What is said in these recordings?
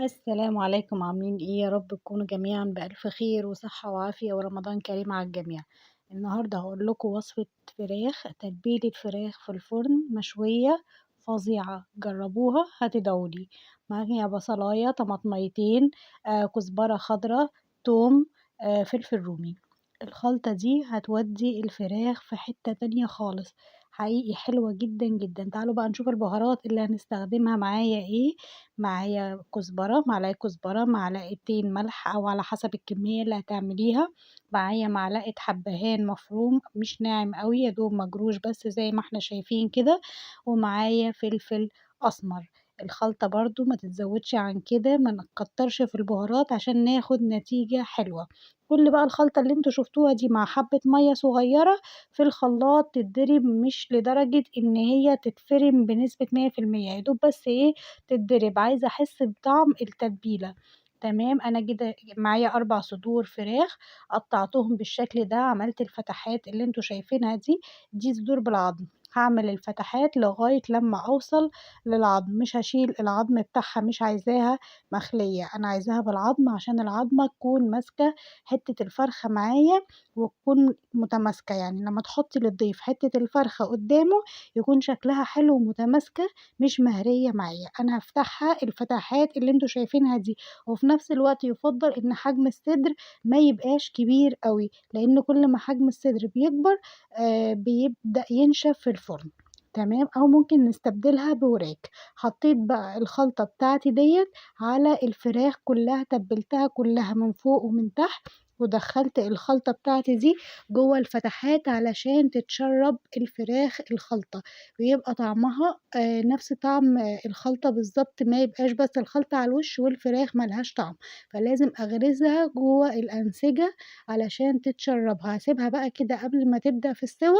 السلام عليكم، عاملين إيه؟ يا رب تكونوا جميعًا بألف خير وصحة وعافية ورمضان كريم على الجميع. النهارده هاقول لكم وصفة فراخ، تتبيلة فراخ في الفرن مشوية فظيعة، جربوها هتدعوا لي. معايا بصلاية، طماطميتين، كزبرة خضرا، توم، فلفل رومي. الخلطة دي هتودي الفراخ في حتة تانية خالص، حقيقي حلوة جدًا، جدًا. تعالوا بقى نشوف البهارات اللي هنستخدمها معايا إيه. معايا كزبرة، معلقة كزبرة، معلقتين ملح أو على حسب الكمية اللي هتعمليها، معايا معلقة حبهان مفروم مش ناعم أوي يادوب مجروش بس زي ما إحنا شايفين كده، ومعايا فلفل أسمر. الخلطة برضه ما تتزودش عن كده، ما نكترش في البهارات عشان ناخد نتيجة حلوة. كل بقى الخلطة اللي انتوا شفتوها دي مع حبة مَيّة صغيرة في الخلاط تتضرب، مش لدرجة إن هي تتفرم بنسبة 100%، يادوب بس إيه تتضرب، عايزة أحس بطعم التتبيلة. تمام، أنا كده معايا 4 صدور فراخ قطعتهم بالشكل ده، عملت الفتحات اللي انتوا شايفينها دي، دي صدور بالعضم. هاعمل الفتحات لغاية لمّا أوصل للعضم، مش هاشيل العضم بتاعها، مش عايزاها مخلية، أنا عايزاها بالعضم عشان العضمة تكون ماسكة حتة الفرخة معايا وتكون متماسكة، يعني لمّا تحطي للضيف حتة الفرخة قدامه يكون شكلها حلو ومتماسكة مش مهرية معايا. أنا هافتحها الفتحات اللي انتوا شايفينها دي، وفي نفس الوقت يُفضّل إن حجم الصدر ما يبقاش كبير أوي، لإن كل ما حجم الصدر بيكبر بيبدأ ينشف في الفرن. تمام، أو ممكن نستبدلها بوراك. حطيت بقى الخلطة بتاعتي ديّة على الفراخ كلّها، تبّلتها كلّها من فوق ومن تحت، ودخّلت الخلطة بتاعتي دي جوّه الفتحات علشان تتشرّب الفراخ الخلطة، ويبقى طعمها نفس طعم الخلطة بالضبط، ما يبقاش بس الخلطة على الوش والفراخ ما لهاش طعم، فلازم أغرزها جوّه الأنسجة علشان تتشرّبها. هاسيبها بقى كده قبل ما تبدأ في السِوَى،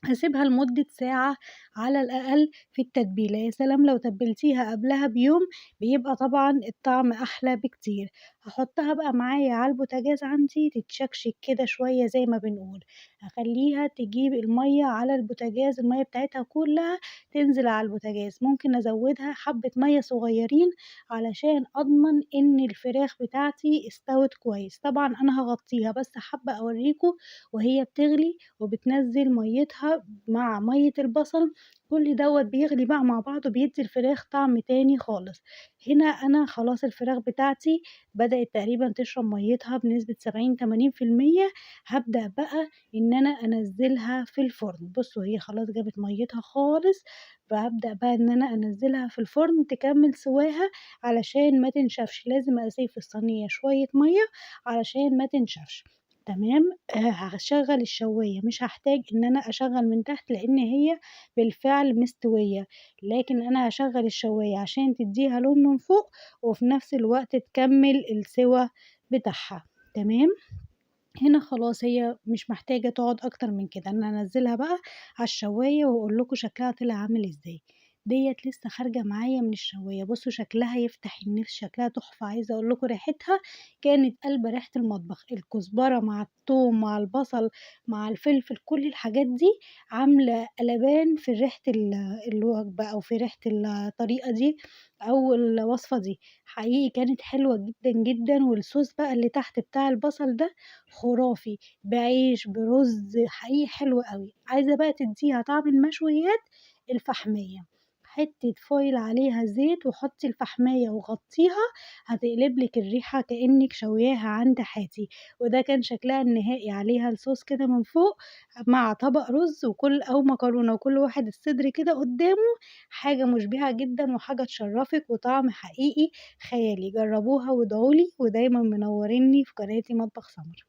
هاسيبها لمدة ساعة على الأقل في التتبيلة، يا سلام لو تبّلتيها قبلها بيوم بيبقى طبعًا الطعم أحلى بكتير. هاحطها بقى معايا على البوتاجاز عندي تتشكشك كده شوية زي ما بنقول، هاخلّيها تجيب المَيّة على البوتاجاز، المَيّة بتاعتها كلّها تنزل على البوتاجاز، ممكن أزوّدها حبّة مَيّة صغيّرين علشان أضمن إن الفراخ بتاعتي استوت كويس. طبعًا أنا هاغطّيها بس حابة أورّيكم وهي بتغلي وبتنزّل مَيّتها مع مَيّة البصل، كل دوّة بيغلي بقى مع بعضه بيدّي الفراخ طعم تاني خالص. هنا أنا خلاص الفراخ بتاعتي بدأت تقريبًا تشرب مَيّتها بنسبة 70، 80%، هابدأ بقى إن أنا أنزّلها في الفرن. بُصّوا هي خلاص جابت مَيّتها خالص، فهابدأ بقى إن أنا أنزّلها في الفرن تكمّل سواها علشان ما تنشفش، لازم أسيب في الصينية شوية مَيّة علشان ما تنشفش. تمام، هاشغّل الشواية، مش هاحتاج إن أنا أشغّل من تحت لإن هي بالفعل مستوية، لكن أنا هاشغّل الشواية عشان تدّيها لون من فوق وفي نفس الوقت تكمّل السِوَى بتاعها. تمام، هنا خلاص هي مش محتاجة تقعد أكتر من كده، أنا هانزّلها بقى على الشواية وأقول لكم شكلها طلع عامل إزاي. ديّة لسه خارجة معايا من الشواية، بُصّوا شكلها يفتح النِفس، شكلها تحفة، عايزة أقول لكم ريحتها كانت قالبة ريحة المطبخ، الكزبرة مع التوم مع البصل مع الفلفل، كل الحاجات دي عاملة قلبان في ريحة الوجبة أو في ريحة الطريقة دي أو الوصفة دي. حقيقي كانت حلوة جدًا، جدًا، والصوص بقى اللي تحت بتاع البصل ده خرافي، بعيش، برُز، حقيقي حلو أوي. عايزة بقى تدّيها طعم المشويات، الفحمية، حتّة فويل عليها زيت وحطّي الفحمية وغطّيها، هتقلب لِك الريحة كإنِّك شاوياها عند حاتي. وده كان شكلها النهائي، عليها الصوص كده من فوق مع طبق رُز أو مكرونة وكل واحد الصدر كده قدّامه، حاجة مشبعة جدًا وحاجة تشرّفِك وطعم حقيقي خيالي. جرّبوها وادعوا لي ودايمًا منوّرينّي في قناتي مطبخ سمر.